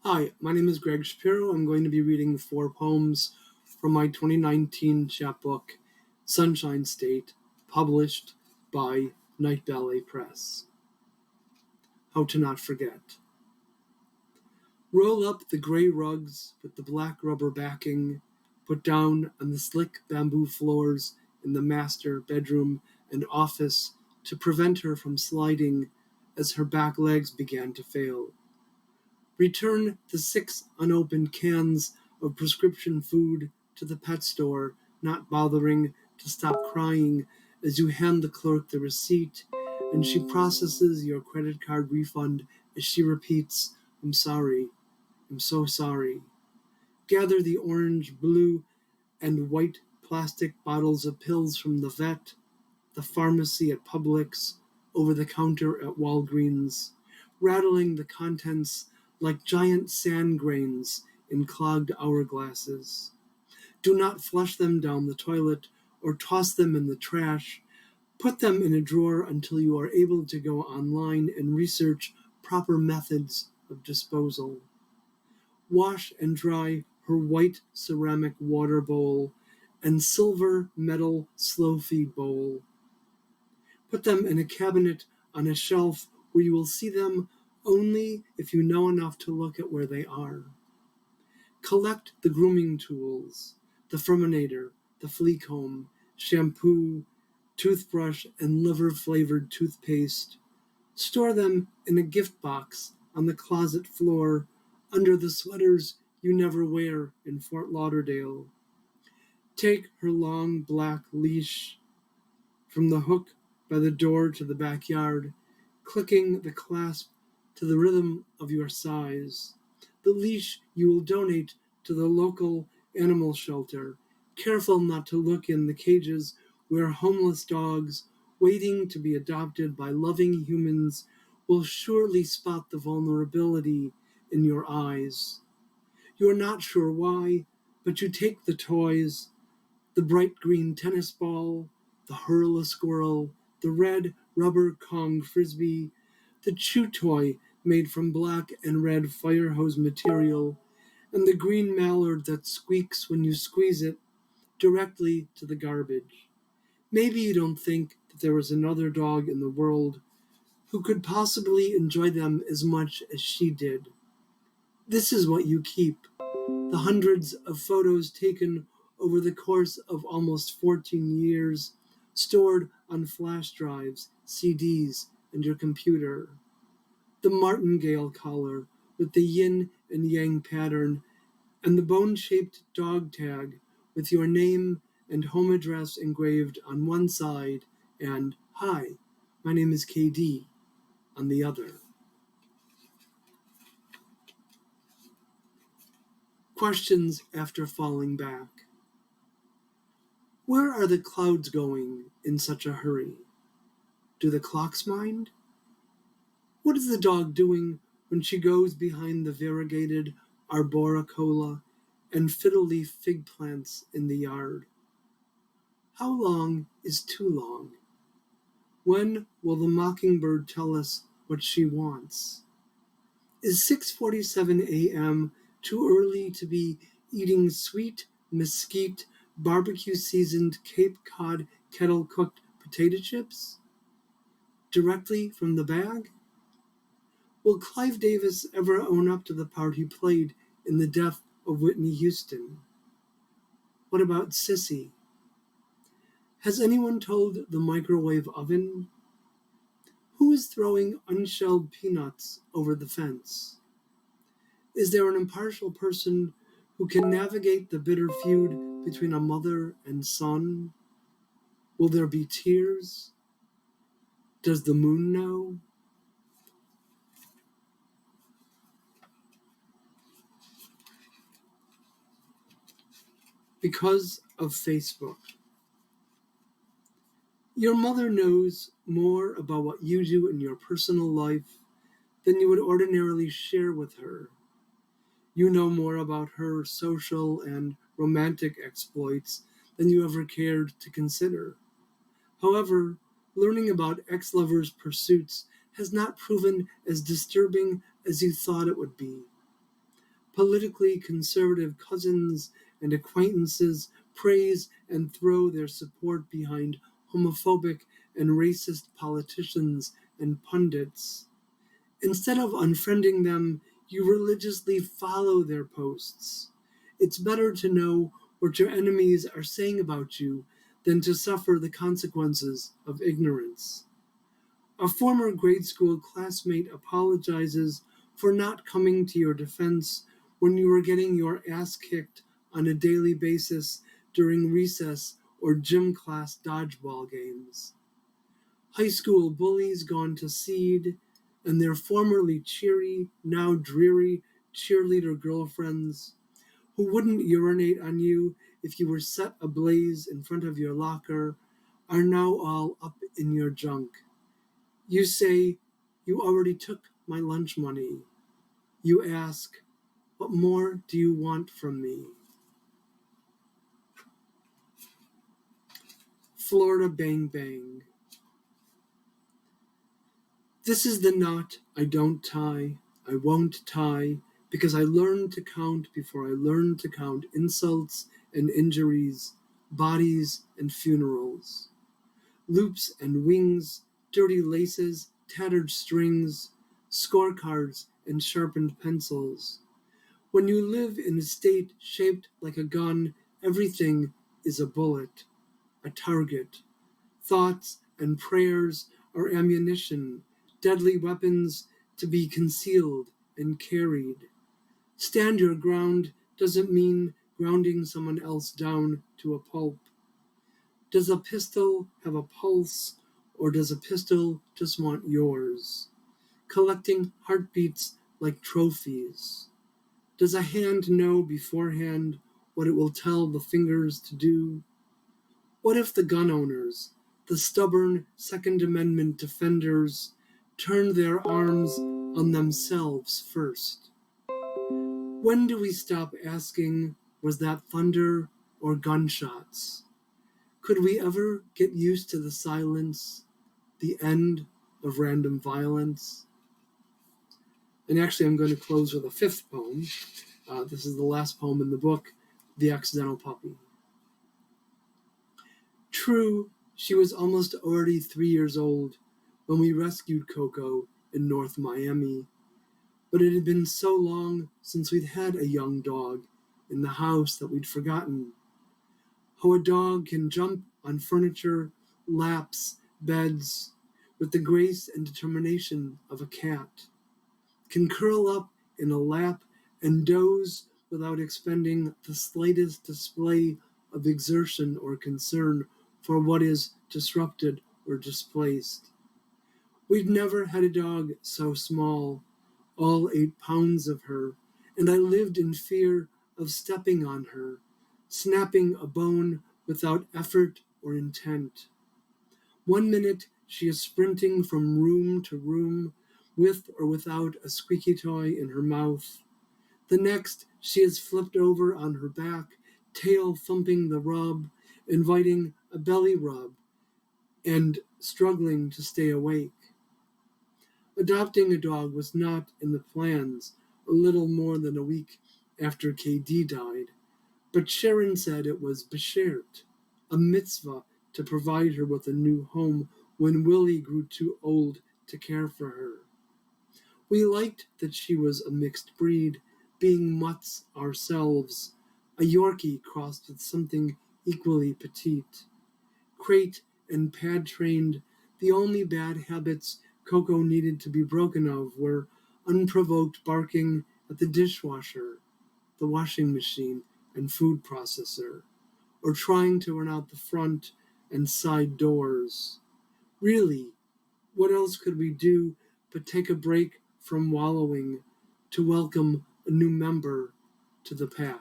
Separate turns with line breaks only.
Hi, my name is Gregg Shapiro. I'm going to be reading 4 poems from my 2019 chapbook, Sunshine State, published by Night Ballet Press. How to Not Forget. Roll up the gray rugs with the black rubber backing, put down on the slick bamboo floors in the master bedroom and office to prevent her from sliding as her back legs began to fail. Return the 6 unopened cans of prescription food to the pet store, not bothering to stop crying as you hand the clerk the receipt and she processes your credit card refund as she repeats, "I'm sorry, I'm so sorry." Gather the orange, blue, and white plastic bottles of pills from the vet, the pharmacy at Publix, over the counter at Walgreens, rattling the contents like giant sand grains in clogged hourglasses. Do not flush them down the toilet or toss them in the trash. Put them in a drawer until you are able to go online and research proper methods of disposal. Wash and dry her white ceramic water bowl and silver metal slow feed bowl. Put them in a cabinet on a shelf where you will see them only if you know enough to look at where they are. Collect the grooming tools, the Furminator, the flea comb, shampoo, toothbrush, and liver-flavored toothpaste. Store them in a gift box on the closet floor under the sweaters you never wear in Fort Lauderdale. Take her long black leash from the hook by the door to the backyard, clicking the clasp to the rhythm of your sighs. The leash you will donate to the local animal shelter, careful not to look in the cages where homeless dogs, waiting to be adopted by loving humans, will surely spot the vulnerability in your eyes. You are not sure why, but you take the toys, the bright green tennis ball, the hurl-a-squirrel, the red rubber Kong frisbee, the chew toy made from black and red fire hose material, and the green mallard that squeaks when you squeeze it, directly to the garbage. Maybe you don't think that there was another dog in the world who could possibly enjoy them as much as she did. This is what you keep: the hundreds of photos taken over the course of almost 14 years, stored on flash drives, CDs, and your computer. The martingale collar with the yin and yang pattern, and the bone-shaped dog tag with your name and home address engraved on one side and "Hi, my name is KD" on the other. Questions after falling back. Where are the clouds going in such a hurry? Do the clocks mind? What is the dog doing when she goes behind the variegated arboricola and fiddle-leaf fig plants in the yard? How long is too long? When will the mockingbird tell us what she wants? Is 6:47 a.m. too early to be eating sweet mesquite barbecue-seasoned Cape Cod kettle-cooked potato chips directly from the bag? Will Clive Davis ever own up to the part he played in the death of Whitney Houston? What about Sissy? Has anyone told the microwave oven? Who is throwing unshelled peanuts over the fence? Is there an impartial person who can navigate the bitter feud between a mother and son? Will there be tears? Does the moon know? Because of Facebook. Your mother knows more about what you do in your personal life than you would ordinarily share with her. You know more about her social and romantic exploits than you ever cared to consider. However, learning about ex-lovers' pursuits has not proven as disturbing as you thought it would be. Politically conservative cousins and acquaintances praise and throw their support behind homophobic and racist politicians and pundits. Instead of unfriending them, you religiously follow their posts. It's better to know what your enemies are saying about you than to suffer the consequences of ignorance. A former grade school classmate apologizes for not coming to your defense when you were getting your ass kicked on a daily basis during recess or gym class dodgeball games. High school bullies gone to seed, and their formerly cheery, now dreary cheerleader girlfriends, who wouldn't urinate on you if you were set ablaze in front of your locker, are now all up in your junk. You say, "You already took my lunch money." You ask, "What more do you want from me?" Florida Bang Bang. This is the knot I don't tie, I won't tie, because I learned to count before I learned to count insults and injuries, bodies and funerals. Loops and wings, dirty laces, tattered strings, scorecards and sharpened pencils. When you live in a state shaped like a gun, everything is a bullet, a target. Thoughts and prayers are ammunition, deadly weapons to be concealed and carried. Stand your ground doesn't mean grounding someone else down to a pulp. Does a pistol have a pulse, or does a pistol just want yours? Collecting heartbeats like trophies. Does a hand know beforehand what it will tell the fingers to do? What if the gun owners, the stubborn Second Amendment defenders, turned their arms on themselves first? When do we stop asking, was that thunder or gunshots? Could we ever get used to the silence, the end of random violence? And actually, I'm going to close with a fifth poem. This is the last poem in the book, The Accidental Puppy. True, she was almost already 3 years old when we rescued Coco in North Miami, but it had been so long since we'd had a young dog in the house that we'd forgotten how a dog can jump on furniture, laps, beds, with the grace and determination of a cat, can curl up in a lap and doze without expending the slightest display of exertion or concern for what is disrupted or displaced. We'd never had a dog so small, all 8 pounds of her, and I lived in fear of stepping on her, snapping a bone without effort or intent. One minute she is sprinting from room to room, with or without a squeaky toy in her mouth. The next she is flipped over on her back, tail thumping the rug, inviting a belly rub, and struggling to stay awake. Adopting a dog was not in the plans a little more than a week after KD died, but Sharon said it was beshert, a mitzvah to provide her with a new home when Willie grew too old to care for her. We liked that she was a mixed breed, being mutts ourselves, a Yorkie crossed with something equally petite. Crate and pad trained, the only bad habits Coco needed to be broken of were unprovoked barking at the dishwasher, the washing machine, and food processor, or trying to run out the front and side doors. Really, what else could we do but take a break from wallowing to welcome a new member to the pack?